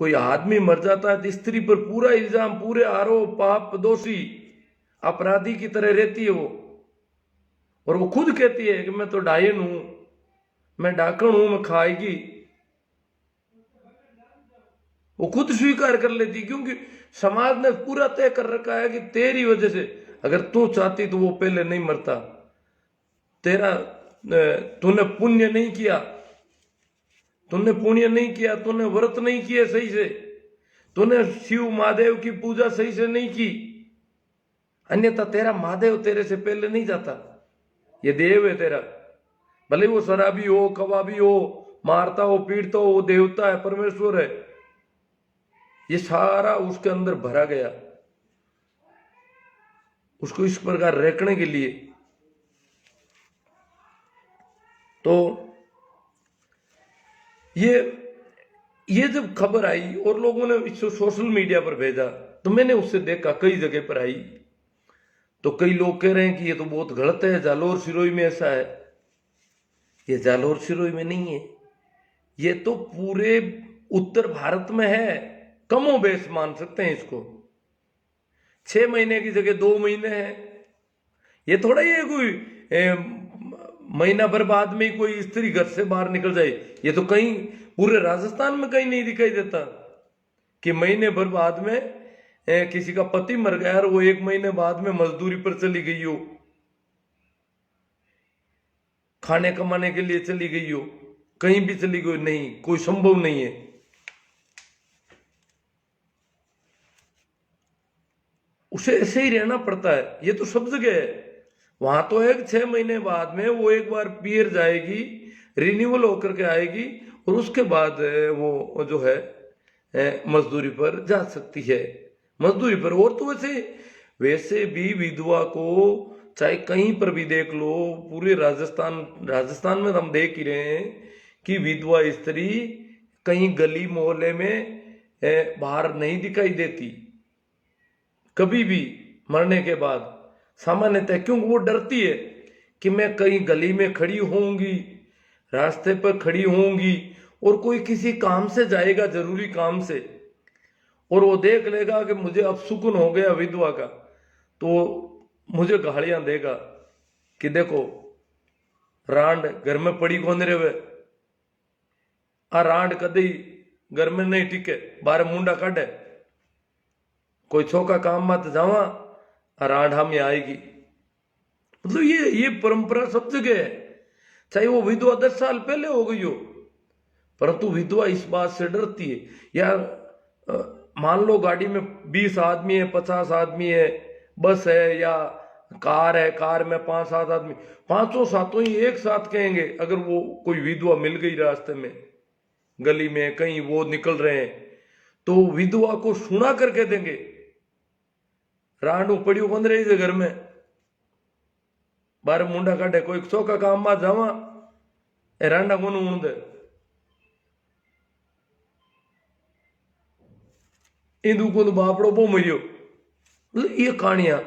कोई आदमी मर जाता है तो स्त्री पर पूरा इल्जाम, पूरे आरोप, पाप दोषी अपराधी की तरह रहती है वो। और वो खुद कहती है कि मैं तो डायन हूं, मैं डाकण हूं, मैं खाएगी। वो खुद स्वीकार कर लेती, क्योंकि समाज ने पूरा तय कर रखा है कि तेरी वजह से, अगर तू चाहती तो वो पहले नहीं मरता। तेरा तूने पुण्य नहीं किया, तूने पुण्य नहीं किया, तूने व्रत नहीं किए सही से, तूने शिव महादेव की पूजा सही से नहीं की, अन्यथा तेरा महादेव तेरे से पहले नहीं जाता। ये देव है तेरा, भले वो शराबी हो, कबाबी हो, मारता हो, पीटता हो, वो देवता है, परमेश्वर है। ये सारा उसके अंदर भरा गया, उसको इस प्रकार रखने के लिए। तो ये जब खबर आई और लोगों ने इसको सोशल मीडिया पर भेजा, तो मैंने उससे देखा कई जगह पर आई, तो कई लोग कह रहे हैं कि ये तो बहुत गलत है, जालोर सिरोही में ऐसा है। ये जालोर सिरोही में नहीं है, ये तो पूरे उत्तर भारत में है। कमो बेश मान सकते हैं इसको। 6 महीने की जगह 2 महीने है। ये थोड़ा ही है कोई महीना भर बाद में ही कोई स्त्री घर से बाहर निकल जाए। ये तो कहीं पूरे राजस्थान में कहीं नहीं दिखाई देता कि महीने भर बाद में किसी का पति मर गया और वो 1 महीने बाद में मजदूरी पर चली गई हो, खाने कमाने के लिए चली गई हो, कहीं भी चली गई, नहीं, कोई संभव नहीं है। उसे ऐसे ही रहना पड़ता है। ये तो सब जगह है। वहां तो है 6 महीने बाद में वो एक बार पीर जाएगी, रिन्यूअल होकर के आएगी, और उसके बाद वो जो है मजदूरी पर जा सकती है, मजदूरी पर। और तो वैसे भी विधवा को चाहे कहीं पर भी देख लो, पूरे राजस्थान में हम देख ही रहे हैं कि विधवा स्त्री कहीं गली मोहल्ले में बाहर नहीं दिखाई देती कभी भी मरने के बाद, सामान्यतः। क्योंकि वो डरती है कि मैं कहीं गली में खड़ी होंगी, रास्ते पर खड़ी होंगी, और कोई किसी काम से जाएगा, जरूरी काम से, और वो देख लेगा कि मुझे अब सुकून हो गया विधवा का, तो मुझे गालियां देगा कि देखो रांड घर में पड़ी कौन रे वे, आ रांड कदी घर में नहीं टिके, बारे मुंडा काटे, कोई छोका काम मत जावा, रांड हम आएगी। मतलब ये परंपरा सब जगह है, चाहे वो विधवा 10 साल पहले हो गई हो, परंतु विधवा इस बात से डरती है। यार मान लो गाड़ी में 20 आदमी है, 50 आदमी है, बस है या कार है, कार में 5-7 आदमी, 5-7 ही एक साथ कहेंगे, अगर वो कोई विधवा मिल गई रास्ते में, गली में कहीं वो निकल रहे हैं, तो विधवा को सुना करके देंगे, रांडू पड़ियो बंद रही थे घर में, बारे मुंडा काटे, कोई चौका काम में जावा, रांडा को ऊंद इंदू को बापड़ो पो मरियो। मतलब ये कहानियां,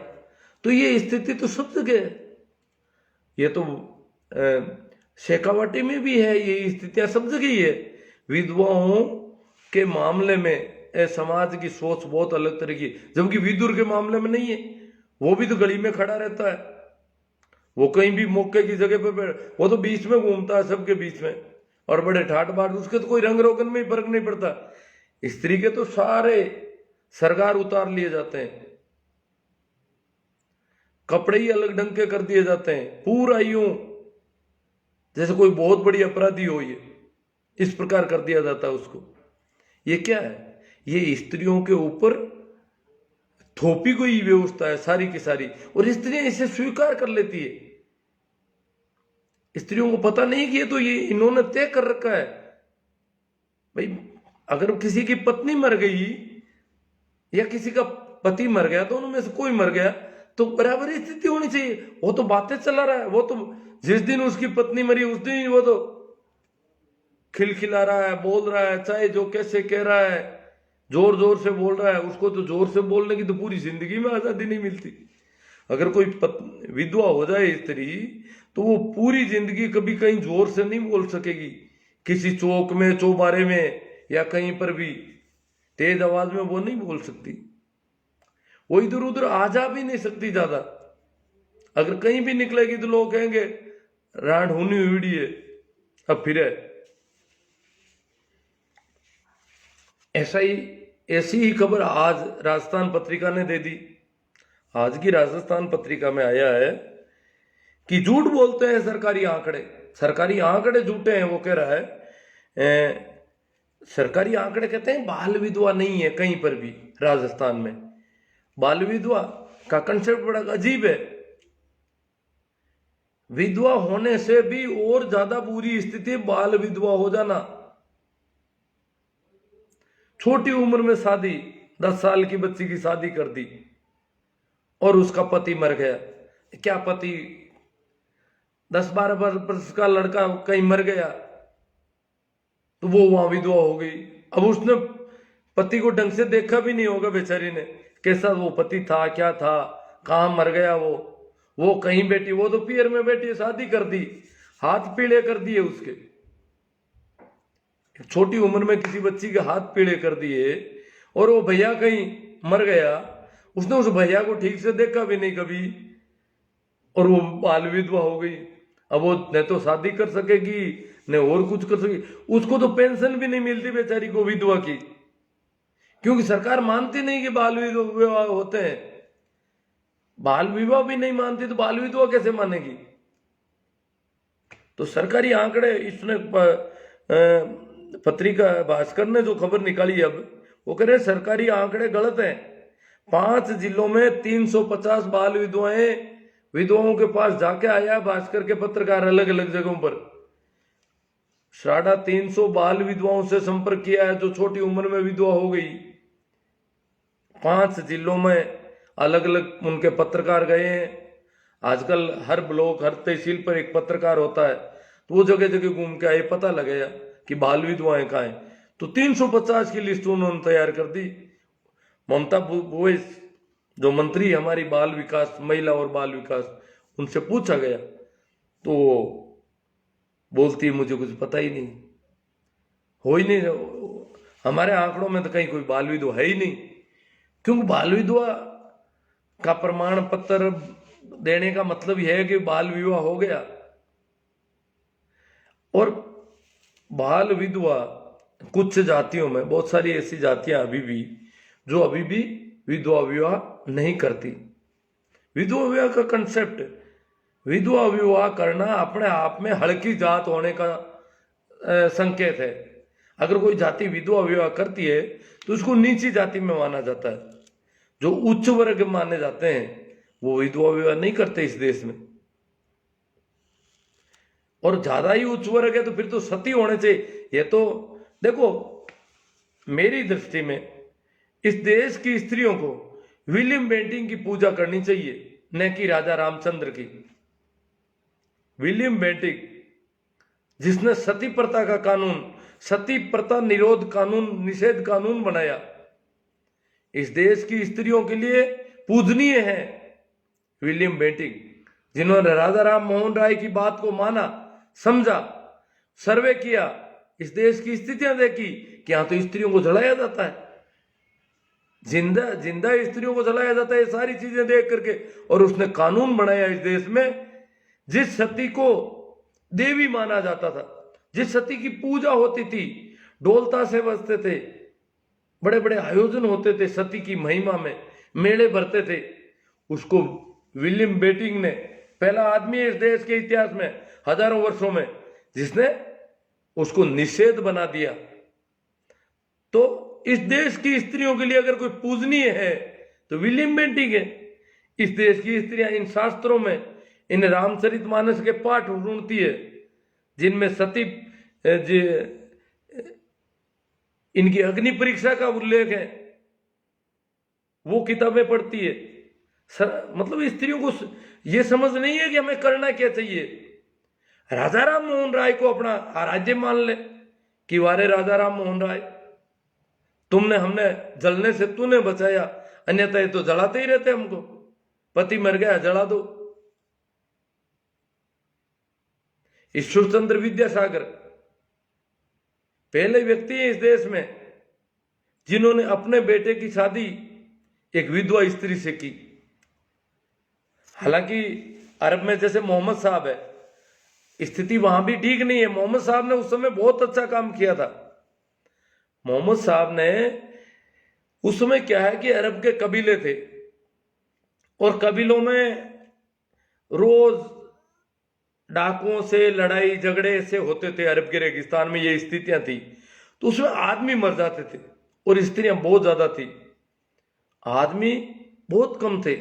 तो ये स्थिति तो सब जगह है। ये तो शेखावाटी में भी है, ये स्थितियां सब जगह ही है। विधवाओं के मामले में समाज की सोच बहुत अलग तरह की, जबकि विदुर के मामले में नहीं है। वो भी तो गली में खड़ा रहता है, वो कहीं भी मौके की जगह पर, वो तो बीच में घूमता है सबके बीच में, और बड़े ठाट बाट, उसके तो कोई रंग रोगन में ही फर्क नहीं पड़ता। स्त्री के तो सारे सरकार उतार लिए जाते हैं, कपड़े ही अलग ढंग के कर दिए जाते हैं, पूरा यूं जैसे कोई बहुत बड़ी अपराधी हो, ये इस प्रकार कर दिया जाता है उसको। ये क्या है? ये स्त्रियों के ऊपर थोपी गई व्यवस्था है सारी की सारी, और स्त्रियां इसे स्वीकार कर लेती है। स्त्रियों को पता नहीं कि ये तो ये इन्होंने तय कर रखा है। भाई अगर किसी की पत्नी मर गई या किसी का पति मर गया, दोनों में से कोई मर गया, तो बराबर स्थिति होनी चाहिए। वो तो बातें चला रहा है, वो तो जिस दिन उसकी पत्नी मरी उस दिन वो तो खिलखिला रहा है, बोल रहा है, चाहे जो कैसे कह रहा है, जोर जोर से बोल रहा है। उसको तो जोर से बोलने की तो पूरी जिंदगी में आजादी नहीं मिलती। अगर कोई विधवा हो जाए स्त्री, तो वो पूरी जिंदगी कभी कहीं जोर से नहीं बोल सकेगी, किसी चौक में, चौबारे में, या कहीं पर भी तेज आवाज में वो नहीं बोल सकती, वो इधर उधर आ जा भी नहीं सकती ज्यादा। अगर कहीं भी निकलेगी तो लोग कहेंगे रांड होनी हुई है, अब फिर है। ऐसी ही खबर आज राजस्थान पत्रिका ने दे दी। आज की राजस्थान पत्रिका में आया है कि झूठ बोलते हैं सरकारी आंकड़े, सरकारी आंकड़े झूठे हैं। वो कह रहा है सरकारी आंकड़े कहते हैं बाल विधवा नहीं है कहीं पर भी राजस्थान में। बाल विधवा का कंसेप्ट बड़ा अजीब है। विधवा होने से भी और ज्यादा बुरी स्थिति बाल विधवा हो जाना। छोटी उम्र में शादी, 10 साल की बच्ची की शादी कर दी और उसका पति मर गया। क्या पति 10-12 वर्ष का लड़का कहीं मर गया तो वो वहां विधवा हो गई। अब उसने पति को ढंग से देखा भी नहीं होगा बेचारी ने, कैसा वो पति था, क्या था, कहां मर गया वो कहीं बैठी, वो तो पियर में बैठी शादी कर दी, हाथ पीले कर दिए उसके। छोटी उम्र में किसी बच्ची के हाथ पीले कर दिए और वो भैया कहीं मर गया, उसने उस भैया को ठीक से देखा भी नहीं कभी और वो बाल विधवा हो गई। अब वो न तो शादी कर सकेगी न और कुछ कर सकेगी, उसको तो पेंशन भी नहीं मिलती बेचारी को विधवा की, क्योंकि सरकार मानती नहीं कि बाल विवाह होते हैं। बाल विवाह भी नहीं मानती तो बाल विधवा कैसे मानेगी। तो सरकारी आंकड़े इसने पत्रिका भास्कर ने जो खबर निकाली अब वो कह रहे सरकारी आंकड़े गलत हैं। 5 जिलों में 350 बाल विधवाओं के पास जाके आया भास्कर के पत्रकार, अलग अलग जगहों पर 350 बाल विधवाओं से संपर्क किया है जो छोटी उम्र में विधवा हो गई। 5 जिलों में अलग अलग उनके पत्रकार गए हैं। आजकल हर ब्लॉक हर तहसील पर एक पत्रकार होता है, तो वो जगह जगह घूम के आए, पता लगेगा कि बाल विधवाएं कहाँ हैं। तो 350 की लिस्ट उन्होंने तैयार कर दी। ममता भूपेश जो मंत्री हमारी बाल विकास, महिला और बाल विकास, उनसे पूछा गया तो वो बोलती है मुझे कुछ पता ही नहीं, हो ही नहीं, हमारे आंकड़ों में तो कहीं कोई बाल विधवा है ही नहीं। क्योंकि बाल विधवा का प्रमाण पत्र देने का मतलब यह है कि बाल विवाह हो गया। और बाल विधवा कुछ जातियों में, बहुत सारी ऐसी जातियां अभी भी जो अभी भी विधवा विवाह नहीं करती। विधवा विवाह का कंसेप्ट, विधवा विवाह करना अपने आप में हल्की जात होने का संकेत है। अगर कोई जाति विधवा विवाह करती है तो उसको नीची जाति में माना जाता है। जो उच्च वर्ग माने जाते हैं वो विधवा विवाह नहीं करते इस देश में। और ज्यादा ही उच्च वर्ग है तो फिर तो सती होने चाहिए। ये तो देखो, मेरी दृष्टि में इस देश की स्त्रियों को विलियम बेंटिंग की पूजा करनी चाहिए, न कि राजा रामचंद्र की। विलियम बेंटिंग जिसने सती प्रथा का कानून, सती प्रथा निरोध कानून, निषेध कानून बनाया, इस देश की स्त्रियों के लिए पूजनीय है विलियम बेंटिंग, जिन्होंने राजा राम मोहन राय की बात को माना, समझा, सर्वे किया, इस देश की स्थितियां देखी कि यहां तो स्त्रियों को जलाया जाता है, जिंदा जिंदा स्त्रियों को जलाया जाता है, ये सारी चीजें देख करके। और उसने कानून बनाया इस देश में, जिस सती को देवी माना जाता था, जिस सती की पूजा होती थी, ढोलता से बजते थे, बड़े बड़े आयोजन होते थे सती की महिमा में, मेले भरते थे, उसको विलियम बेंटिंग ने, पहला आदमी है इस देश के इतिहास में हजारों वर्षों में जिसने उसको निषेध बना दिया। तो इस देश की स्त्रियों के लिए अगर कोई पूजनीय है तो विलियम बेंटिंग है। इस देश की स्त्रियां इन शास्त्रों में, इन रामचरितमानस के पाठ ढूंढती है जिनमें सती इनकी अग्नि परीक्षा का उल्लेख है, वो किताबें पढ़ती है। मतलब स्त्रियों को यह समझ नहीं है कि हमें करना क्या चाहिए। राजा राम मोहन राय को अपना आराध्य मान ले कि वारे राजा राम मोहन राय, तुमने हमने जलने से तूने बचाया, अन्यथा ये तो जलाते ही रहते हमको, पति मर गया जला दो। ईश्वर चंद्र विद्यासागर पहले व्यक्ति है इस देश में जिन्होंने अपने बेटे की शादी एक विधवा स्त्री से की। हालांकि अरब में जैसे मोहम्मद साहब है, स्थिति वहां भी ठीक नहीं है। मोहम्मद साहब ने उस समय बहुत अच्छा काम किया था। मोहम्मद साहब ने उस समय क्या है कि अरब के कबीले थे और कबीलों में रोज डाकुओं से लड़ाई झगड़े से होते थे। अरब के रेगिस्तान में ये स्थितियां थी, तो उसमें आदमी मर जाते थे और स्त्रियां बहुत ज्यादा थी, आदमी बहुत कम थे।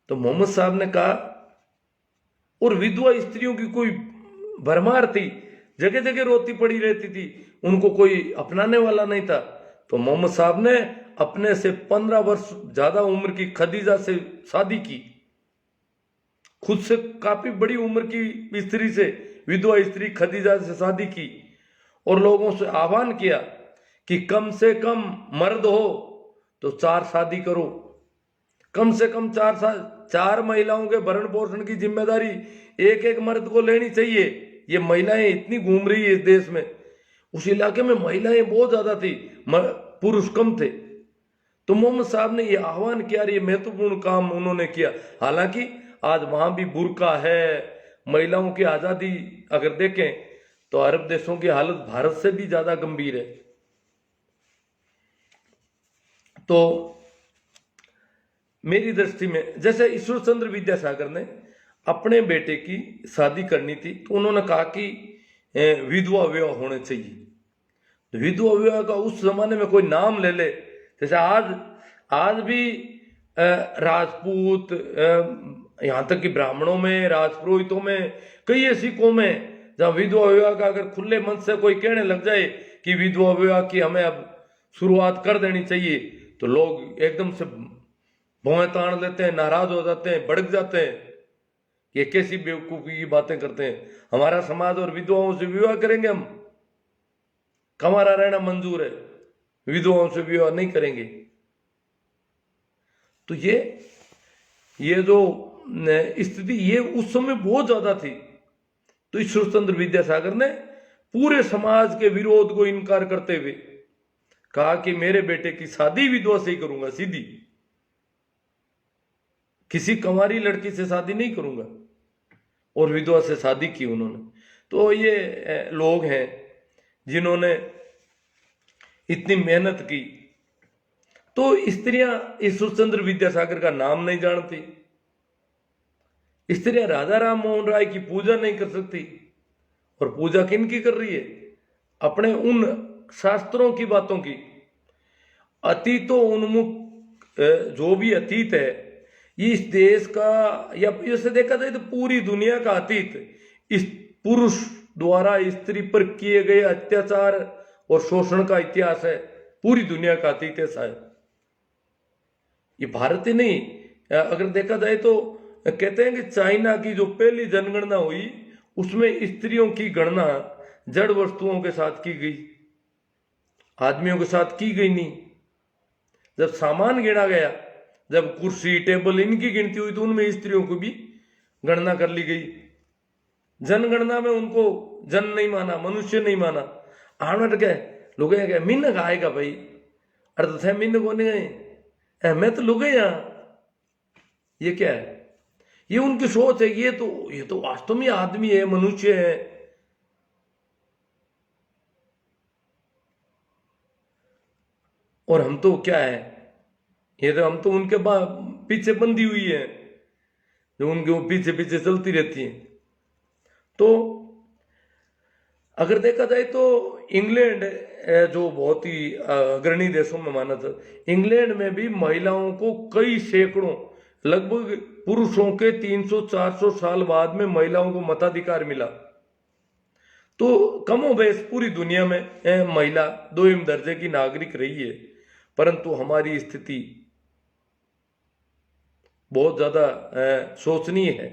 तो मोहम्मद साहब ने कहा, और विधवा स्त्रियों की कोई भरमार थी, जगह जगह रोती पड़ी रहती थी, उनको कोई अपनाने वाला नहीं था। तो मोहम्मद साहब ने अपने से 15 वर्ष ज्यादा उम्र की खदीजा से शादी की। खुद से काफी बड़ी उम्र की स्त्री से, विधवा स्त्री खदीजा से शादी की और लोगों से आह्वान किया कि कम से कम मर्द हो तो 4 शादी करो, कम से कम 4 महिलाओं के भरण पोषण की जिम्मेदारी एक एक मर्द को लेनी चाहिए। ये महिलाएं इतनी घूम रही है इस देश में, उस इलाके में महिलाएं बहुत ज्यादा थी, पुरुष कम थे। तो मोहम्मद साहब ने यह आह्वान किया, ये महत्वपूर्ण काम उन्होंने किया। हालांकि आज वहां भी बुर्का है, महिलाओं की आजादी अगर देखें तो अरब देशों की हालत भारत से भी ज्यादा गंभीर है। तो मेरी दृष्टि में जैसे ईश्वर चंद्र विद्यासागर ने अपने बेटे की शादी करनी थी, तो उन्होंने कहा कि विधवा विवाह होने चाहिए। विधवा विवाह का उस जमाने में कोई नाम ले ले, जैसे आज भी राजपूत, यहाँ तक कि ब्राह्मणों में, राजपुरोहितों में, कई ऐसी कौमें जहाँ विधवा विवाह का अगर खुले मन से कोई कहने लग जाए कि विधवा विवाह की हमें अब शुरुआत कर देनी चाहिए, तो लोग एकदम से भौएं तान लेते हैं, नाराज हो जाते हैं, भड़क जाते हैं। ये कैसी बेवकूफी की बातें करते हैं, हमारा समाज और विधवाओं से विवाह करेंगे हम, हमारा रहना मंजूर है, विधवाओं से विवाह नहीं करेंगे। तो ये जो स्थिति ये उस समय बहुत ज्यादा थी। तो ईश्वर चंद्र विद्यासागर ने पूरे समाज के विरोध को इनकार करते हुए कहा कि मेरे बेटे की शादी विधवा से ही करूंगा, सीधी, किसी कंवारी लड़की से शादी नहीं करूंगा, और विधवा से शादी की उन्होंने। तो ये लोग हैं जिन्होंने इतनी मेहनत की। तो स्त्रियां ईश्वर चंद्र विद्यासागर का नाम नहीं जानती, स्त्रियां राजा राम मोहन राय की पूजा नहीं कर सकती, और पूजा किन की कर रही है? अपने उन शास्त्रों की बातों की। अतीतों उन्मुख जो भी अतीत है इस देश का, या जैसे देखा जाए तो पूरी दुनिया का अतीत, इस पुरुष द्वारा स्त्री पर किए गए अत्याचार और शोषण का इतिहास है। पूरी दुनिया का अतीत ऐसा है, ये भारत ही नहीं। अगर देखा जाए तो कहते हैं कि चाइना की जो पहली जनगणना हुई उसमें स्त्रियों की गणना जड़ वस्तुओं के साथ की गई, आदमियों के साथ की गई नहीं। जब सामान गिना गया, जब कुर्सी टेबल इनकी गिनती हुई, तो उनमें स्त्रियों को भी गणना कर ली गई। जनगणना में उनको जन नहीं माना, मनुष्य नहीं माना। आनट गए लोग मिन आएगा भाई, अरे तो थे मिन को नहीं गए, मैं तो लुगे यहां। ये क्या है? ये उनकी सोच है। ये तो वास्तव में आदमी है, मनुष्य है। और हम तो क्या है, ये तो हम तो उनके पीछे बंधी हुई है, जो उनके वो पीछे पीछे चलती रहती है। तो अगर देखा जाए तो इंग्लैंड जो बहुत ही अग्रणी देशों में माना था, इंग्लैंड में भी महिलाओं को कई सैकड़ों, लगभग पुरुषों के 300-400 साल बाद में महिलाओं को मताधिकार मिला। तो कमोबेश पूरी दुनिया में महिला 2वीं दर्जे की नागरिक रही है, परंतु हमारी स्थिति बहुत ज्यादा शोचनीय है।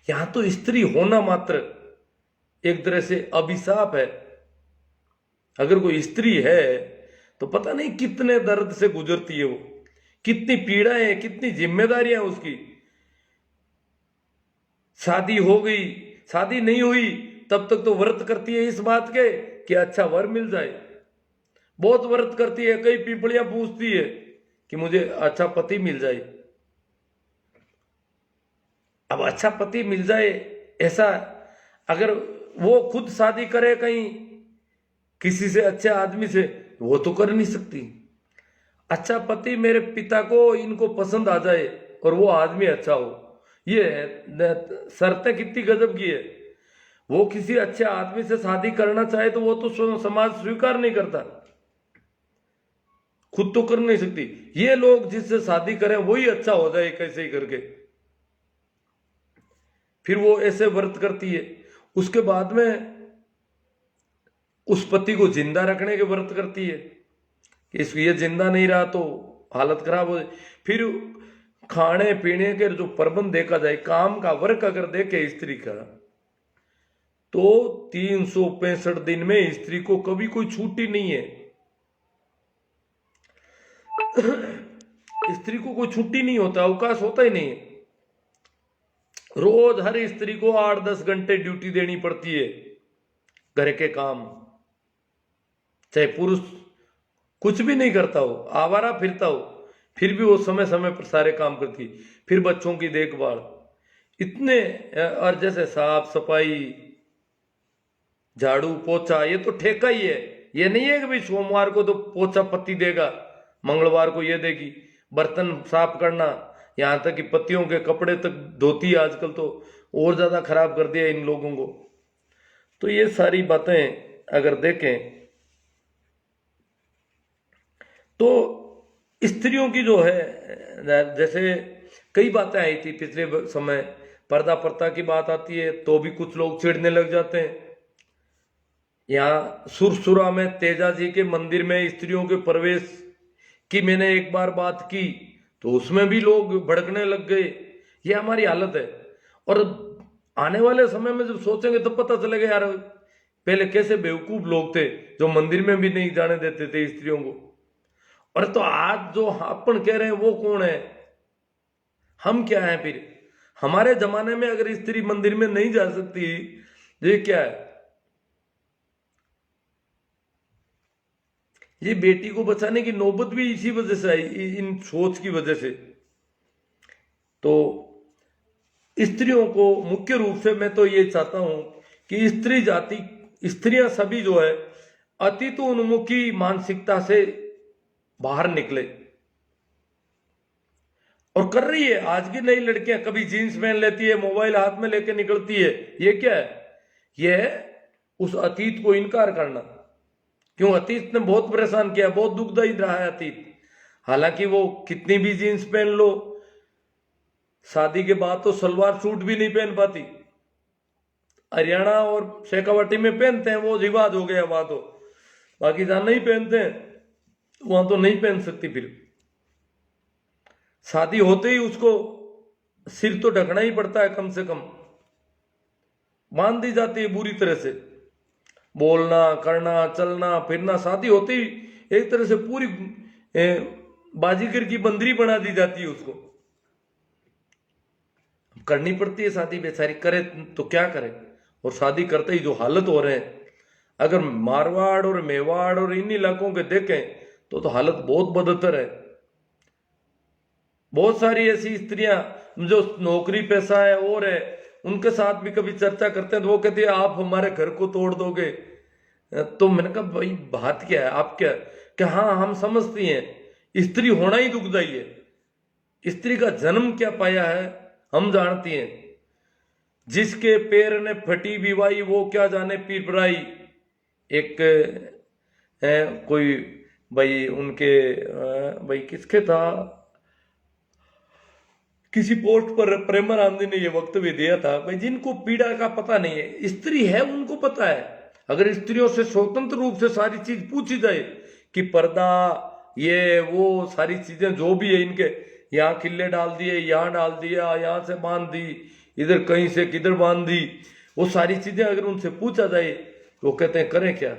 यहां तो स्त्री होना मात्र एक तरह से अभिशाप है। अगर कोई स्त्री है तो पता नहीं कितने दर्द से गुजरती है वो, कितनी पीड़ाएं, कितनी जिम्मेदारियां उसकी। शादी हो गई, शादी नहीं हुई तब तक तो व्रत करती है इस बात के कि अच्छा वर मिल जाए। बहुत व्रत करती है, कई पीपड़ियां पूछती है कि मुझे अच्छा पति मिल जाए। अब अच्छा पति मिल जाए ऐसा, अगर वो खुद शादी करे कहीं किसी से, अच्छे आदमी से, वो तो कर नहीं सकती। अच्छा पति मेरे पिता को, इनको पसंद आ जाए और वो आदमी अच्छा हो, ये शर्तें कितनी गजब की है। वो किसी अच्छे आदमी से शादी करना चाहे तो वो तो समाज स्वीकार नहीं करता, खुद तो कर नहीं सकती। ये लोग जिससे शादी करें वही अच्छा हो जाए कैसे ही करके, फिर वो ऐसे व्रत करती है। उसके बाद में उस पति को जिंदा रखने के व्रत करती है कि ये जिंदा नहीं रहा तो हालत खराब हो जाए। फिर खाने पीने के जो प्रबंध देखा जाए, काम का वर्क अगर देखे स्त्री का, तो 365 दिन में स्त्री को कभी कोई छुट्टी नहीं है। स्त्री को कोई छुट्टी नहीं होता, अवकाश होता ही नहीं है। रोज हर स्त्री को 8-10 घंटे ड्यूटी देनी पड़ती है, घर के काम, चाहे पुरुष कुछ भी नहीं करता हो, आवारा फिरता हो, फिर भी वो समय समय पर सारे काम करती। फिर बच्चों की देखभाल, इतने, और जैसे साफ सफाई, झाड़ू पोछा, ये तो ठेका ही है। ये नहीं है कि भाई सोमवार को तो पोछा पति देगा, मंगलवार को ये देगी। बर्तन साफ करना, यहाँ तक कि पतियों के कपड़े तक धोती है आजकल, तो और ज्यादा खराब कर दिया इन लोगों को। तो ये सारी बातें अगर देखें तो स्त्रियों की जो है, जैसे कई बातें आई थी पिछले समय, पर्दा प्रथा की बात आती है तो भी कुछ लोग चिढ़ने लग जाते हैं। यहाँ सुरसुरा में तेजा जी के मंदिर में स्त्रियों के प्रवेश की मैंने एक बार बात की तो उसमें भी लोग भड़कने लग गए। ये हमारी हालत है। और आने वाले समय में जब सोचेंगे तब पता चलेगा यार पहले कैसे बेवकूफ लोग थे जो मंदिर में भी नहीं जाने देते थे स्त्रियों को। और तो आज जो अपन कह रहे हैं वो कौन है, हम क्या हैं फिर? हमारे जमाने में अगर स्त्री मंदिर में नहीं जा सकती, ये क्या है? ये बेटी को बचाने की नौबत भी इसी वजह से आई, इन सोच की वजह से। तो स्त्रियों को मुख्य रूप से मैं तो ये चाहता हूं कि स्त्री जाति, स्त्रियां सभी जो है अतीत उन्मुखी मानसिकता से बाहर निकले, और कर रही है। आज की नई लड़कियां कभी जीन्स पहन लेती है, मोबाइल हाथ में लेके निकलती है। ये क्या है? ये है उस अतीत को इनकार करना। क्यों? अतीत ने बहुत परेशान किया, बहुत दुखदायी रहा है अतीत। हालांकि वो कितनी भी जीन्स पहन लो, शादी के बाद तो सलवार सूट भी नहीं पहन पाती। हरियाणा और शेखावाटी में पहनते हैं, वो रिवाज हो गया वहां तो, बाकी जहां नहीं पहनते हैं वहां तो नहीं पहन सकती। फिर शादी होते ही उसको सिर तो ढकना ही पड़ता है, कम से कम बांध दी जाती है बुरी तरह से, बोलना करना चलना फिरना। शादी होते ही एक तरह से पूरी बाजीगर की बंदरी बना दी जाती है उसको, करनी पड़ती है शादी। बेचारी करे तो क्या करे। और शादी करते ही जो हालत हो रहे हैं, अगर मारवाड़ और मेवाड़ और इन इलाकों के देखें तो हालत बहुत बदतर है। बहुत सारी ऐसी स्त्रियां जो नौकरी पैसा है और है, उनके साथ भी कभी चर्चा करते हैं तो वो कहती है आप हमारे घर को तोड़ दोगे। तो मैंने कहा भाई बात क्या है, आप क्या हाँ हम समझती हैं स्त्री होना ही दुखदाई है। स्त्री का जन्म क्या पाया है हम जानती हैं। जिसके पैर ने फटी विवाई वो क्या जाने पीर बुराई। एक कोई भाई उनके भाई किसके था, किसी पोस्ट पर प्रेमानंद ने ये वक्तव्य दिया था, भाई जिनको पीड़ा का पता नहीं है, स्त्री है उनको पता है। अगर स्त्रियों से स्वतंत्र रूप से सारी चीज पूछी जाए कि पर्दा ये वो सारी चीजें जो भी है, इनके यहाँ किले डाल दिए, यहाँ डाल दिया, यहाँ से बांध दी, इधर कहीं से किधर बांध दी, वो सारी चीजें अगर उनसे पूछा जाए तो कहते हैं करें क्या।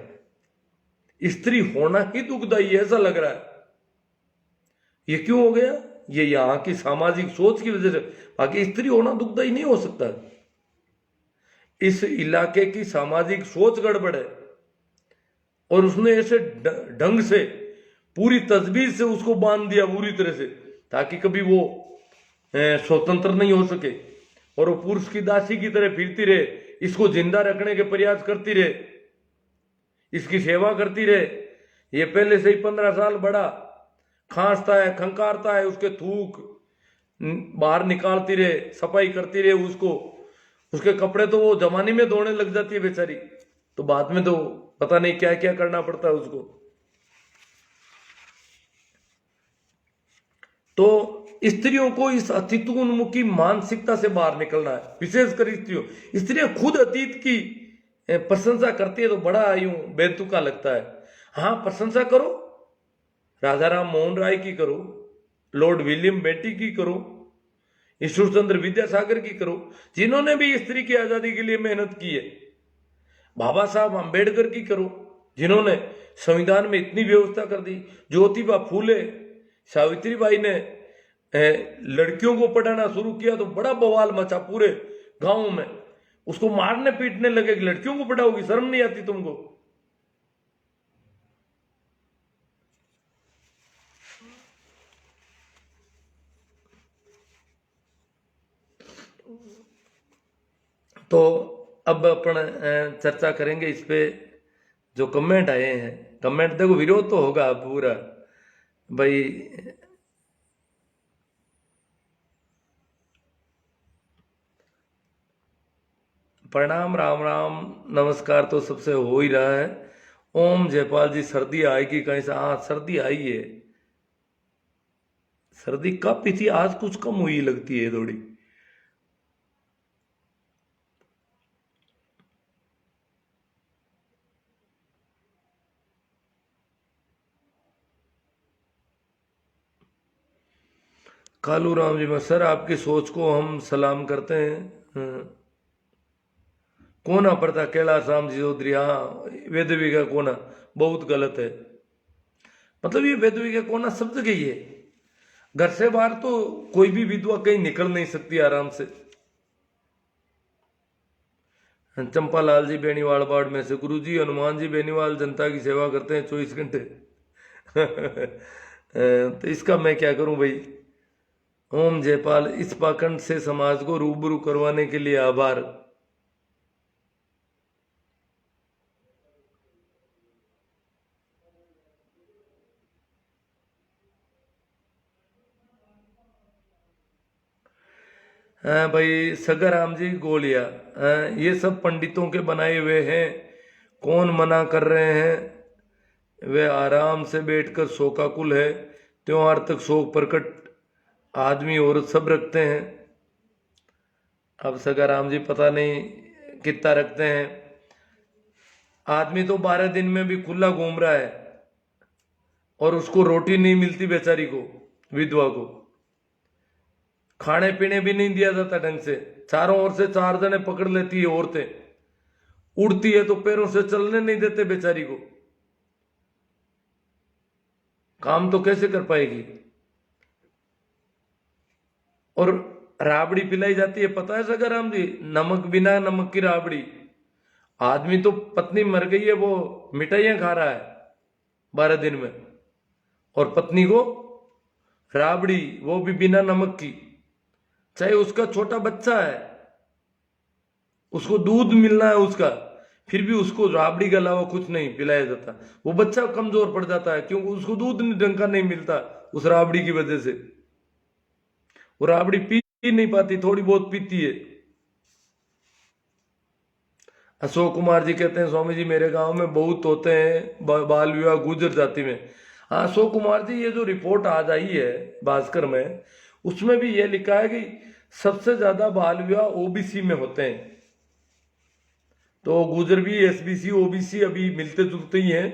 स्त्री होना ही दुखदाई है ऐसा लग रहा है। ये क्यों हो गया? ये यहाँ की सामाजिक सोच की वजह से। बाकी स्त्री होना दुखदाई नहीं हो सकता, इस इलाके की सामाजिक सोच गड़बड़ है। और उसने ऐसे ढंग से पूरी तजवीज से उसको बांध दिया पूरी तरह से, ताकि कभी वो स्वतंत्र नहीं हो सके, और वो पुरुष की दासी की तरह फिरती रहे, इसको जिंदा रखने के प्रयास करती रहे, इसकी सेवा करती रहे। ये पहले से ही 15 साल बड़ा खांसता है, खंकारता है, उसके थूक बाहर निकालती रहे, सफाई करती रहे उसको, उसके कपड़े तो वो जमाने में धोने लग जाती है बेचारी, तो बाद में तो पता नहीं क्या क्या करना पड़ता है उसको। तो स्त्रियों को इस अतित्वोन्मुखी मानसिकता से बाहर निकलना है, विशेषकर स्त्रियां खुद अतीत की प्रशंसा करती है तो बड़ा यूं बेतुका लगता है। हाँ, प्रशंसा करो, राजा राम मोहन राय की करो, लॉर्ड विलियम बेंटी की करो, ईश्वर चंद्र विद्यासागर की करो, जिन्होंने भी स्त्री की आजादी के लिए मेहनत की है। बाबा साहब अंबेडकर की करो, जिन्होंने संविधान में इतनी व्यवस्था कर दी। ज्योतिबा फूले, सावित्रीबाई ने लड़कियों को पढ़ाना शुरू किया तो बड़ा बवाल मचा पूरे गांव में, उसको मारने पीटने लगे कि लड़कियों को पढ़ाओगी, शर्म नहीं आती तुमको। तो अब अपन चर्चा करेंगे इस पे, जो कमेंट आए हैं। कमेंट देखो, विरोध तो होगा पूरा भाई। प्रणाम, राम राम, नमस्कार तो सबसे हो ही रहा है। ओम जयपाल जी, सर्दी आएगी कहीं से? हाँ, सर्दी आई है। सर्दी कब थी, आज कुछ कम हुई लगती है थोड़ी। कालू राम जी, मैं सर आपकी सोच को हम सलाम करते हैं। कोना पड़ता कैलाश राम जी चौधरी, हाँ, वेदवी का कोना बहुत गलत है। मतलब ये वेदवी का कोना सब जगह ही है, घर से बाहर तो कोई भी विधवा कहीं निकल नहीं सकती आराम से। चंपालाल जी बेनीवाल बाड़ में से, गुरु जी हनुमान जी बेनीवाल जनता की सेवा करते हैं 24 घंटे। तो इसका मैं क्या करूं भाई। ओम जयपाल, इस पाखंड से समाज को रूबरू करवाने के लिए आभार। हाँ भाई, सगाराम जी गोलिया, ये सब पंडितों के बनाए हुए हैं, कौन मना कर रहे हैं? वे आराम से बैठकर शोकाकुल है, त्योहार तक शोक प्रकट आदमी औरत सब रखते हैं। अब सगाराम जी पता नहीं कितना रखते हैं। आदमी तो 12 दिन में भी खुला घूम रहा है और उसको रोटी नहीं मिलती बेचारी को, विधवा को खाने पीने भी नहीं दिया जाता ढंग से। चारों ओर से 4 जने पकड़ लेती है औरतें, उड़ती है तो पैरों से चलने नहीं देते बेचारी को। काम तो कैसे कर पाएगी? और राबड़ी पिलाई जाती है, पता है सगाराम जी? नमक, बिना नमक की राबड़ी। आदमी तो पत्नी मर गई है, वो मिठाइयां खा रहा है 12 दिन में, और पत्नी को राबड़ी, वो भी बिना नमक की। चाहे उसका छोटा बच्चा है, उसको दूध मिलना है उसका, फिर भी उसको राबड़ी के अलावा कुछ नहीं पिलाया जाता। वो बच्चा कमजोर पड़ जाता है क्योंकि उसको दूध ढंग का नहीं मिलता उस राबड़ी की वजह से। वो राबड़ी पी नहीं पाती, थोड़ी बहुत पीती है। अशोक कुमार जी कहते हैं, स्वामी जी मेरे गांव में बहुत होते हैं बाल विवाह गुजर जाति में। हाँ अशोक कुमार जी, ये जो रिपोर्ट आज आई है भास्कर में, उसमें भी ये लिखा है कि सबसे ज्यादा बाल विवाह ओबीसी में होते हैं। तो गुजर भी एसबीसी ओबीसी अभी मिलते जुलते ही हैं,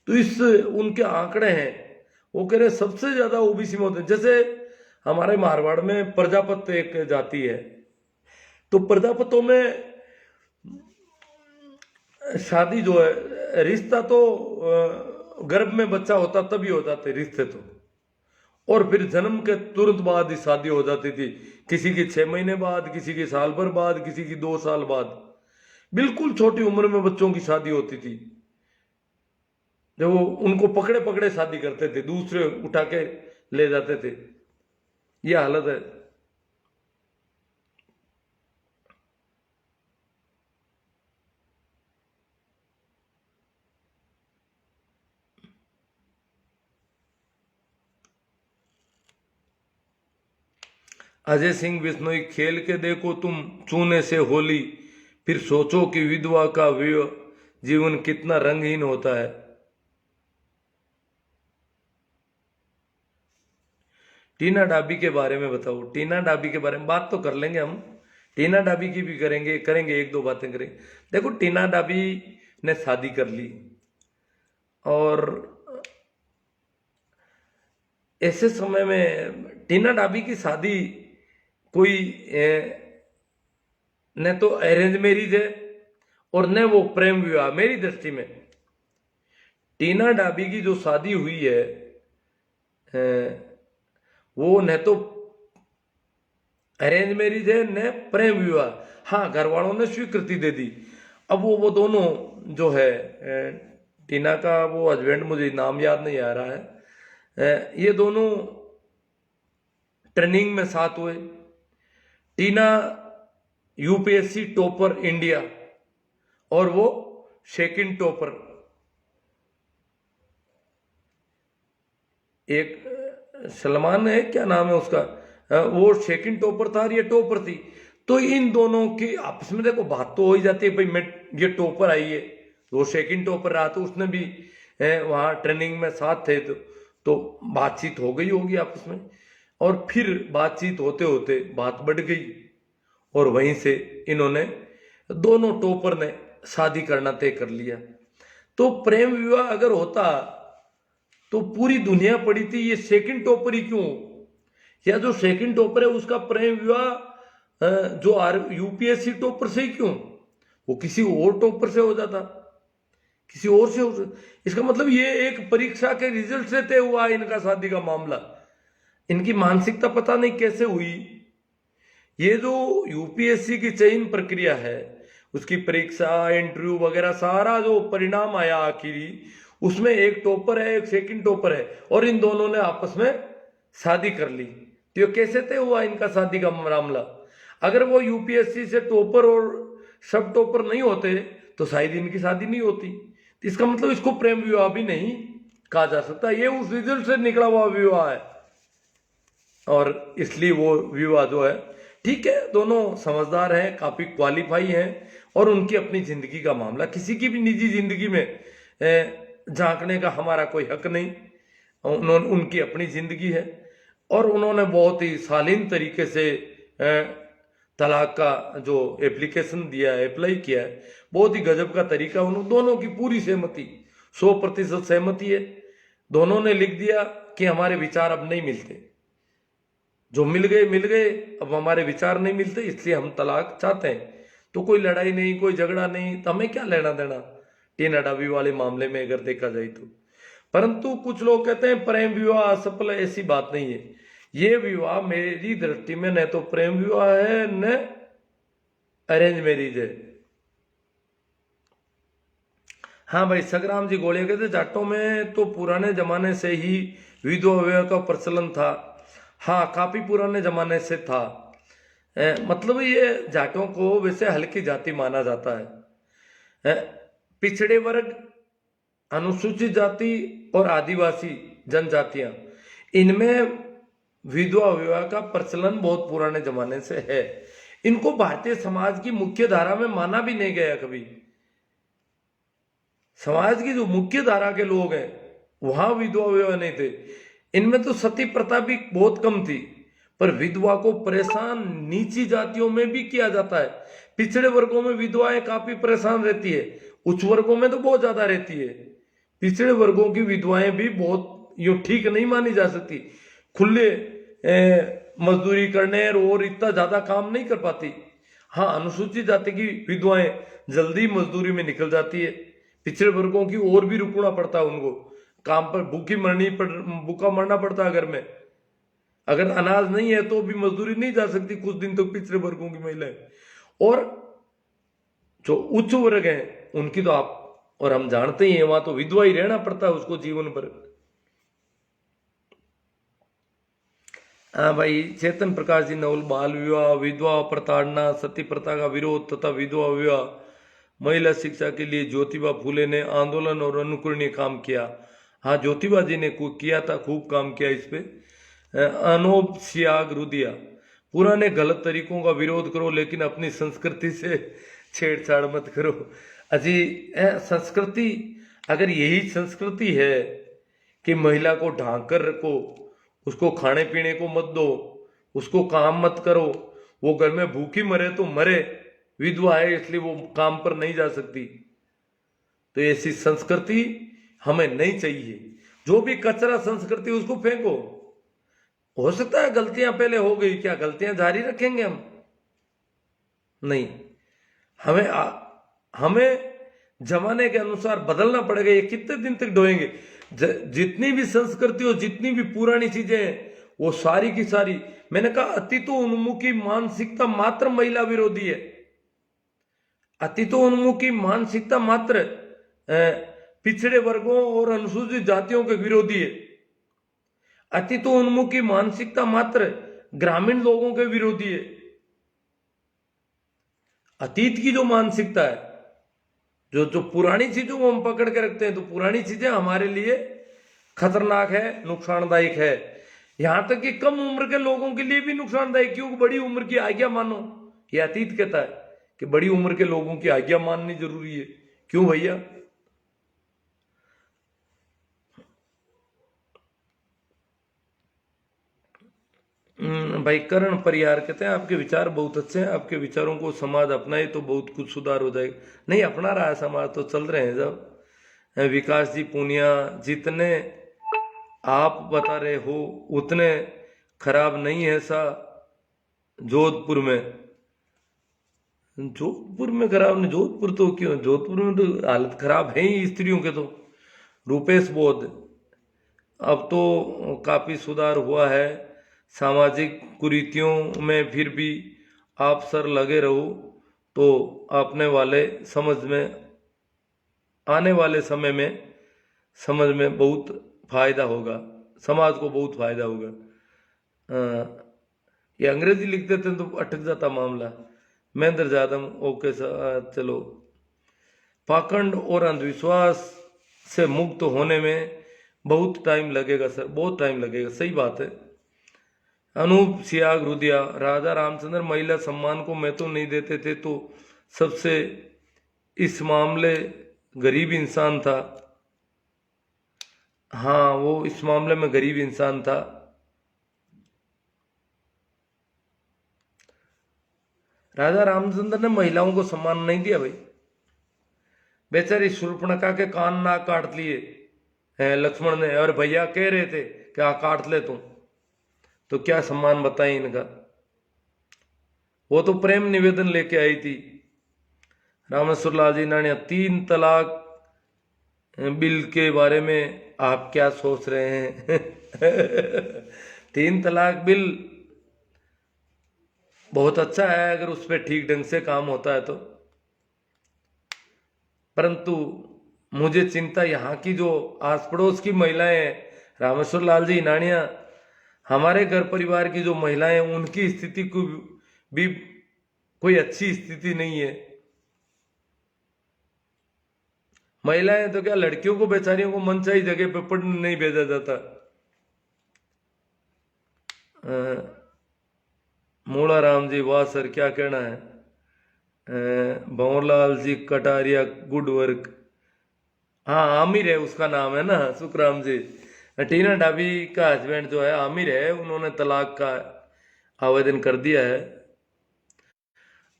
तो इस उनके आंकड़े हैं, वो कह रहे सबसे ज्यादा ओबीसी में होते हैं। जैसे हमारे मारवाड़ में प्रजापत एक जाति है, तो प्रजापतों में शादी जो है, रिश्ता तो गर्भ में बच्चा होता तभी हो जाते रिश्ते तो, और फिर जन्म के तुरंत बाद ही शादी हो जाती थी। किसी की 6 महीने बाद, किसी की साल भर बाद, किसी की 2 साल बाद। बिल्कुल छोटी उम्र में बच्चों की शादी होती थी। जो उनको पकड़े पकड़े शादी करते थे, दूसरे उठा के ले जाते थे। ये हालत है। अजय सिंह बिश्नोई, खेल के देखो तुम चूने से होली, फिर सोचो कि विधवा का जीवन कितना रंगहीन होता है। टीना डाबी के बारे में बताओ। टीना डाबी के बारे में बात तो कर लेंगे हम, टीना डाबी की भी करेंगे एक दो बातें करेंगे। देखो, टीना डाबी ने शादी कर ली और ऐसे समय में टीना डाबी की शादी कोई न तो अरेंज मैरिज है और न वो प्रेम विवाह। मेरी दृष्टि में टीना डाबी की जो शादी हुई है वो न तो अरेंज मैरिज है न प्रेम विवाह। हाँ, घर वालों ने स्वीकृति दे दी। अब वो दोनों जो है, टीना का वो हस्बैंड, मुझे नाम याद नहीं आ रहा है, ये दोनों ट्रेनिंग में साथ हुए। टीना यूपीएससी टॉपर इंडिया और वो सेकंड टॉपर। एक सलमान है, क्या नाम है उसका, वो सेकंड टॉपर था और ये टॉपर थी। तो इन दोनों की आपस में देखो बात तो हो ही जाती है, भाई मैं ये टॉपर आई है, वो सेकंड टॉपर रहा, तो उसने भी वहां ट्रेनिंग में साथ थे, तो बातचीत हो गई होगी आपस में। और फिर बातचीत होते होते बात बढ़ गई और वहीं से इन्होंने दोनों टॉपर ने शादी करना तय कर लिया। तो प्रेम विवाह अगर होता तो पूरी दुनिया पड़ी थी, ये सेकंड टॉपर ही क्यों? या जो सेकंड टॉपर है उसका प्रेम विवाह जो यूपीएससी टॉपर से ही क्यों? वो किसी और टॉपर से हो जाता, किसी और से हो। इसका मतलब ये एक परीक्षा के रिजल्ट से तय हुआ इनका शादी का मामला। इनकी मानसिकता पता नहीं कैसे हुई। ये जो यूपीएससी की चयन प्रक्रिया है, उसकी परीक्षा, इंटरव्यू वगैरह सारा जो परिणाम आया आखिरी, उसमें एक टॉपर है, एक सेकंड टॉपर है, और इन दोनों ने आपस में शादी कर ली। तो ये कैसे तय हुआ इनका शादी का मामला? अगर वो यूपीएससी से टॉपर और सब टॉपर नहीं होते तो शायद इनकी शादी नहीं होती। तो इसका मतलब इसको प्रेम विवाह भी नहीं कहा जा सकता, ये उस रिजल्ट से निकला हुआ विवाह है। और इसलिए वो विवाह जो है, ठीक है, दोनों समझदार हैं, काफी क्वालिफाई हैं, और उनकी अपनी जिंदगी का मामला, किसी की भी निजी जिंदगी में झांकने का हमारा कोई हक नहीं। उन्होंने, उनकी अपनी जिंदगी है और उन्होंने बहुत ही शालीन तरीके से तलाक का जो एप्लीकेशन दिया है, अप्लाई किया है, बहुत ही गजब का तरीका। उन दोनों की पूरी सहमति, 100% सहमति है। दोनों ने लिख दिया कि हमारे विचार अब नहीं मिलते, जो मिल गए, अब हमारे विचार नहीं मिलते, इसलिए हम तलाक चाहते हैं। तो कोई लड़ाई नहीं, कोई झगड़ा नहीं, तो हमें क्या लेना देना टीना डाबी वाले मामले में अगर देखा जाए तो। परंतु कुछ लोग कहते हैं प्रेम विवाह असफल है, ऐसी बात नहीं है। ये विवाह मेरी दृष्टि में न तो प्रेम विवाह है न अरेंज मैरिज है। हाँ भाई, सग्राम जी गोले कहते जाटों में तो पुराने जमाने से ही विधवा विवाह का प्रचलन था। हाँ, काफी पुराने जमाने से था। मतलब ये जाटों को वैसे हल्की जाति माना जाता है। पिछड़े वर्ग, अनुसूचित जाति और आदिवासी जनजातियां, इनमें विधवा विवाह का प्रचलन बहुत पुराने जमाने से है। इनको भारतीय समाज की मुख्य धारा में माना भी नहीं गया कभी। समाज की जो मुख्य धारा के लोग हैं वहां विधवा विवाह नहीं थे। इनमें तो सती प्रथा भी बहुत कम थी, पर विधवा को परेशान नीची जातियों में भी किया जाता है। पिछड़े वर्गों में विधवाएं काफी परेशान रहती है, उच्च वर्गों में तो बहुत ज्यादा रहती है। पिछड़े वर्गों की विधवाएं भी बहुत यूं ठीक नहीं मानी जा सकती, खुले मजदूरी करने और इतना ज्यादा काम नहीं कर पाती। हाँ, अनुसूचित जाति की विधवाएं जल्दी मजदूरी में निकल जाती है। पिछड़े वर्गों की और भी रुकना पड़ता है, उनको काम पर भूखा मरना पड़ता है। घर में अगर अनाज नहीं है तो भी मजदूरी नहीं जा सकती कुछ दिन तक पिछड़े वर्गों की महिलाएं। और जो उच्च वर्ग हैं उनकी तो आप और हम जानते ही हैं वहां तो विधवा ही रहना पड़ता है उसको जीवन भर। हाँ भाई, चेतन प्रकाश जी नवल बाल विवाह, विधवा प्रताड़ना, सती प्रथा का विरोध तथा विधवा विवाह, महिला शिक्षा के लिए ज्योतिबा फूले ने आंदोलन और अनुकरणीय काम किया। हाँ, ज्योतिबा जी ने किया था, खूब काम किया इस पे। अनोब सियाग रुदिया, पुराने गलत तरीकों का विरोध करो लेकिन अपनी संस्कृति से छेड़छाड़ मत करो। अजी संस्कृति, अगर यही संस्कृति है कि महिला को ढांक कर रखो, उसको खाने पीने को मत दो, उसको काम मत करो, वो घर में भूखी मरे तो मरे, विधवा है इसलिए वो काम पर नहीं जा सकती, तो ऐसी संस्कृति हमें नहीं चाहिए। जो भी कचरा संस्कृति उसको फेंको। हो सकता है गलतियां पहले हो गई, क्या गलतियां जारी रखेंगे हम? नहीं, हमें जमाने के अनुसार बदलना पड़ेगा। ये कितने दिन तक ढोएंगे? जितनी भी संस्कृति हो, जितनी भी पुरानी चीजें हैं, वो सारी की सारी, मैंने कहा अतीतोन्मुखी मानसिकता मात्र महिला विरोधी है। अतीतोन्मुखी मानसिकता मात्र पिछड़े वर्गों और अनुसूचित जातियों के विरोधी है। अतीतोन्मुखी मानसिकता मात्र ग्रामीण लोगों के विरोधी है। अतीत की जो मानसिकता है, जो पुरानी चीजों को हम पकड़ के रखते हैं, तो पुरानी चीजें हमारे लिए खतरनाक है, नुकसानदायक है। यहां तक कि कम उम्र के लोगों के लिए भी नुकसानदायक, क्योंकि बड़ी उम्र की आज्ञा मानो, ये अतीत कहता है कि बड़ी उम्र के लोगों की आज्ञा माननी जरूरी है। क्यों भैया? भाई करण परियार कहते हैं आपके विचार बहुत अच्छे हैं, आपके विचारों को समाज अपनाए तो बहुत कुछ सुधार हो जाएगा। नहीं अपना रहा है समाज, तो चल रहे हैं। जब विकास जी पूनिया, जितने आप बता रहे हो उतने खराब नहीं है सा जोधपुर में खराब नहीं। जोधपुर तो क्यों, जोधपुर में तो हालत खराब है ही स्त्रियों के। तो रूपेश बोध, अब तो काफी सुधार हुआ है सामाजिक कुरीतियों में, फिर भी आप सर लगे रहो तो आने वाले समय में समझ में बहुत फायदा होगा, समाज को बहुत फायदा होगा। ये अंग्रेजी लिख देते तो अटक जाता मामला। महेंद्र जादव, ओके सर, चलो। पाखंड और अंधविश्वास से मुक्त होने में बहुत टाइम लगेगा सर, बहुत टाइम लगेगा, सही बात है। अनूप सियाग रुदिया, राजा रामचंद्र महिला सम्मान को मैं तो नहीं देते थे, तो सबसे इस मामले गरीब इंसान था। हाँ, वो इस मामले में गरीब इंसान था। राजा रामचंद्र ने महिलाओं को सम्मान नहीं दिया भाई। बेचारी शूर्पणखा के कान नाक काट लिए लक्ष्मण ने, और भैया कह रहे थे कि हाँ काट ले तुम, तो क्या सम्मान बताएं इनका। वो तो प्रेम निवेदन लेके आई थी। रामेश्वर लाल जी नानिया, 3 तलाक बिल के बारे में आप क्या सोच रहे हैं? 3 तलाक बिल बहुत अच्छा है अगर उस पर ठीक ढंग से काम होता है तो, परंतु मुझे चिंता यहाँ की जो आस पड़ोस की महिलाएं हैं, रामेश्वर लाल जी नानिया, हमारे घर परिवार की जो महिलाएं, उनकी स्थिति को भी कोई अच्छी स्थिति नहीं है। महिलाएं तो क्या, लड़कियों को बेचारियों को मनचाही जगह पे पढ़ने नहीं भेजा जाता। मूला राम जी, वाह सर क्या कहना है। भंवरलाल जी कटारिया, गुड वर्क। हाँ आमिर है उसका नाम है ना, सुखराम जी। टीना डाबी का हस्बैंड जो है आमिर है, उन्होंने तलाक का आवेदन कर दिया है।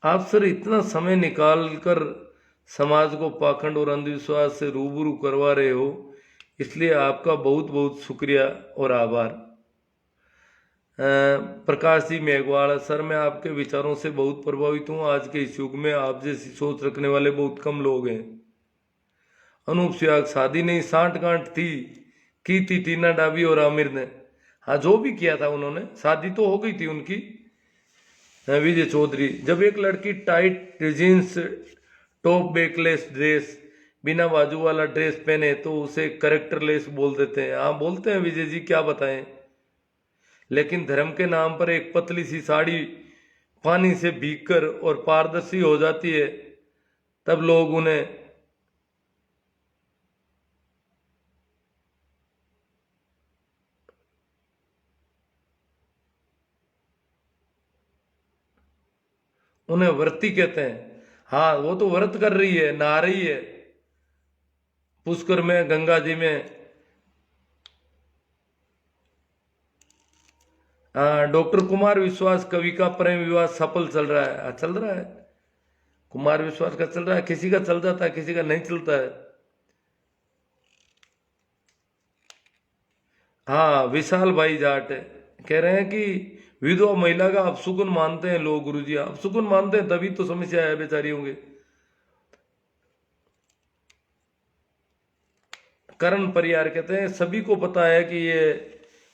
आप सर इतना समय निकाल कर समाज को पाखंड और अंधविश्वास से रूबरू करवा रहे हो, इसलिए आपका बहुत बहुत शुक्रिया और आभार। प्रकाश जी मेघवाल, सर मैं आपके विचारों से बहुत प्रभावित हूँ। आज के इस युग में आप जैसी सोच रखने वाले बहुत कम लोग हैं। अनूप सियाग, शादी नहीं सांठ-गांठ की थी टीना डाबी और आमिर ने। हाँ जो भी किया था उन्होंने, शादी तो हो गई थी उनकी। विजय चौधरी, जब एक लड़की tight jeans top backless dress बिना बाजू वाला ड्रेस पहने तो उसे करेक्टरलेस बोल देते हैं। हाँ बोलते हैं विजय जी, क्या बताएं। लेकिन धर्म के नाम पर एक पतली सी साड़ी पानी से भीगकर और पारदर्शी हो जाती है, तब लोग उन्हें व्रती कहते हैं। हाँ वो तो व्रत कर रही है, नहा रही है पुष्कर में, गंगा जी में। डॉक्टर कुमार विश्वास कवि का प्रेम विवाह सफल चल रहा है। चल रहा है, कुमार विश्वास का चल रहा है, किसी का चल जाता है, किसी का नहीं चलता है। हाँ विशाल भाई जाट कह रहे हैं कि विधवा महिला का अपशुकुन मानते हैं लोग। गुरुजी अपशुकुन मानते हैं तभी तो समस्या है बेचारी होंगे। करण परियार कहते हैं सभी को पता है कि ये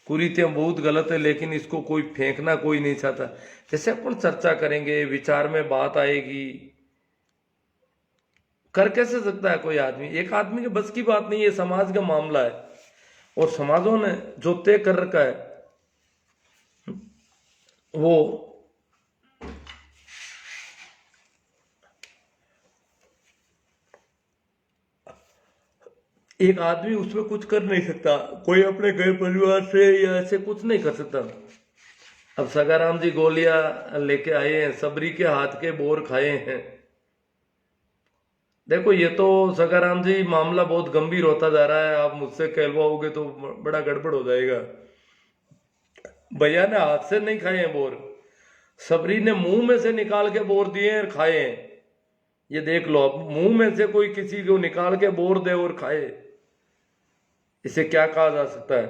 कुरीतियां बहुत गलत है, लेकिन इसको कोई फेंकना कोई नहीं चाहता। जैसे अपन चर्चा करेंगे, विचार में बात आएगी, कर कैसे सकता है कोई आदमी। एक आदमी के बस की बात नहीं है, समाज का मामला है और समाजों ने जो तय कर रखा है वो एक आदमी उसमें कुछ कर नहीं सकता। कोई अपने घर परिवार से या ऐसे कुछ नहीं कर सकता। अब सगाराम जी गोलियां लेके आए हैं, सबरी के हाथ के बोर खाए हैं। देखो ये तो सगाराम जी मामला बहुत गंभीर होता जा रहा है। आप मुझसे कहलवाओगे तो बड़ा गड़बड़ हो जाएगा। भैया ने हाथ से नहीं खाए हैं बोर, सबरी ने मुंह में से निकाल के बोर दिए हैं और खाए हैं। ये देख लो, अब मुंह में से कोई किसी को निकाल के बोर दे और खाए, इसे क्या कहा जा सकता है।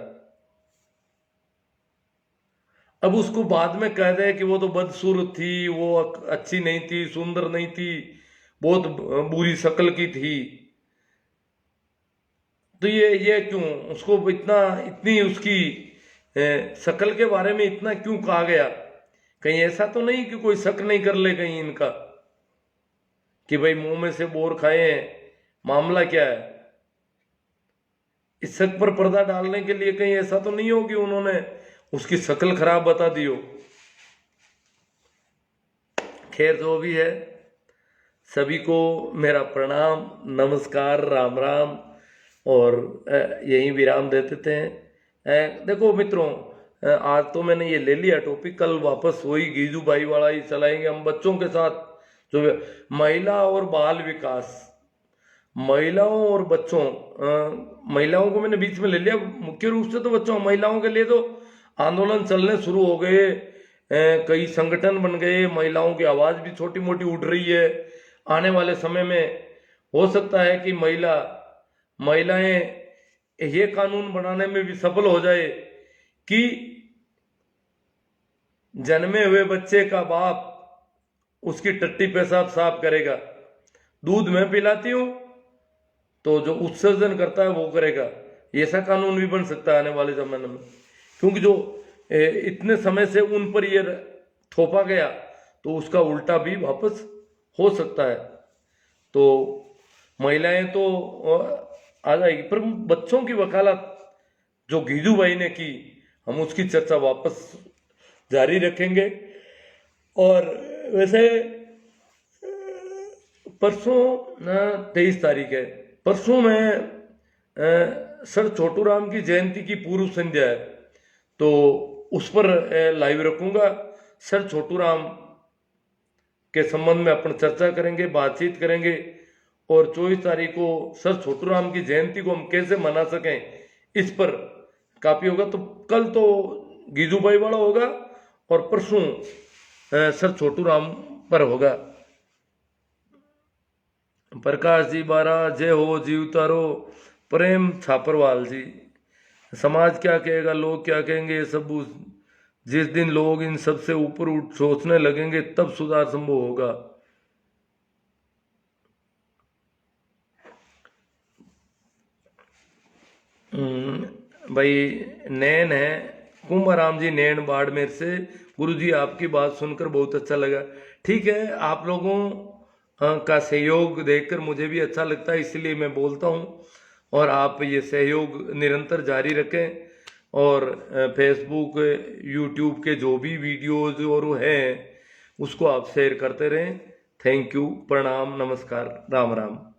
अब उसको बाद में कह दे कि वो तो बदसूरत थी, वो अच्छी नहीं थी, सुंदर नहीं थी, बहुत बुरी शक्ल की थी, तो ये क्यों उसको इतना इतनी उसकी शक्ल के बारे में इतना क्यों कहा गया। कहीं ऐसा तो नहीं कि कोई शक नहीं कर ले कहीं इनका कि भाई मुंह में से बोर खाए हैं, मामला क्या है। इस शक पर पर्दा डालने के लिए कहीं ऐसा तो नहीं हो कि उन्होंने उसकी शक्ल खराब बता दी हो। खैर जो भी है, सभी को मेरा प्रणाम, नमस्कार, राम राम, और यही विराम दे देते हैं। देखो मित्रों, आज तो मैंने ये ले लिया टॉपिक, कल वापस वही गीजू भाई वाला ही चलाएंगे हम बच्चों के साथ। जो महिला और बाल विकास, महिलाओं और बच्चों, महिलाओं को मैंने बीच में ले लिया, मुख्य रूप से तो बच्चों। महिलाओं के लिए तो आंदोलन चलने शुरू हो गए, कई संगठन बन गए, महिलाओं की आवाज भी छोटी मोटी उठ रही है। आने वाले समय में हो सकता है कि महिलाएं ये कानून बनाने में भी सफल हो जाए कि जन्मे हुए बच्चे का बाप उसकी टट्टी पेशाब साफ करेगा। दूध मैं पिलाती हूं तो जो उत्सर्जन करता है वो करेगा। ऐसा कानून भी बन सकता है आने वाले जमाने में, क्योंकि जो इतने समय से उन पर ये थोपा गया तो उसका उल्टा भी वापस हो सकता है। तो महिलाएं तो आ जाएगी, पर बच्चों की वकालत जो गीजू भाई ने की, हम उसकी चर्चा वापस जारी रखेंगे। और वैसे परसों 23 तारीख है, परसों में सर छोटू राम की जयंती की पूर्व संध्या है, तो उस पर लाइव रखूंगा। सर छोटू राम के संबंध में अपन चर्चा करेंगे, बातचीत करेंगे, और 24 तारीख को सर छोटू राम की जयंती को हम कैसे मना सकें इस पर काफी होगा। तो कल तो गीजू भाई वाला होगा और परसों सर छोटू राम पर होगा। प्रकाश जी बारा, जय हो जीव तारो, प्रेम छापरवाल जी। समाज क्या कहेगा, लोग क्या कहेंगे, ये सब जिस दिन लोग इन सब से ऊपर उठ सोचने लगेंगे तब सुधार संभव होगा। भाई नैन है, कुंभाराम जी नैन बाड़मेर से। गुरु जी आपकी बात सुनकर बहुत अच्छा लगा। ठीक है, आप लोगों का सहयोग देखकर मुझे भी अच्छा लगता है, इसलिए मैं बोलता हूँ। और आप ये सहयोग निरंतर जारी रखें और फेसबुक यूट्यूब के जो भी वीडियोज और हैं उसको आप शेयर करते रहें। थैंक यू, प्रणाम, नमस्कार, राम राम।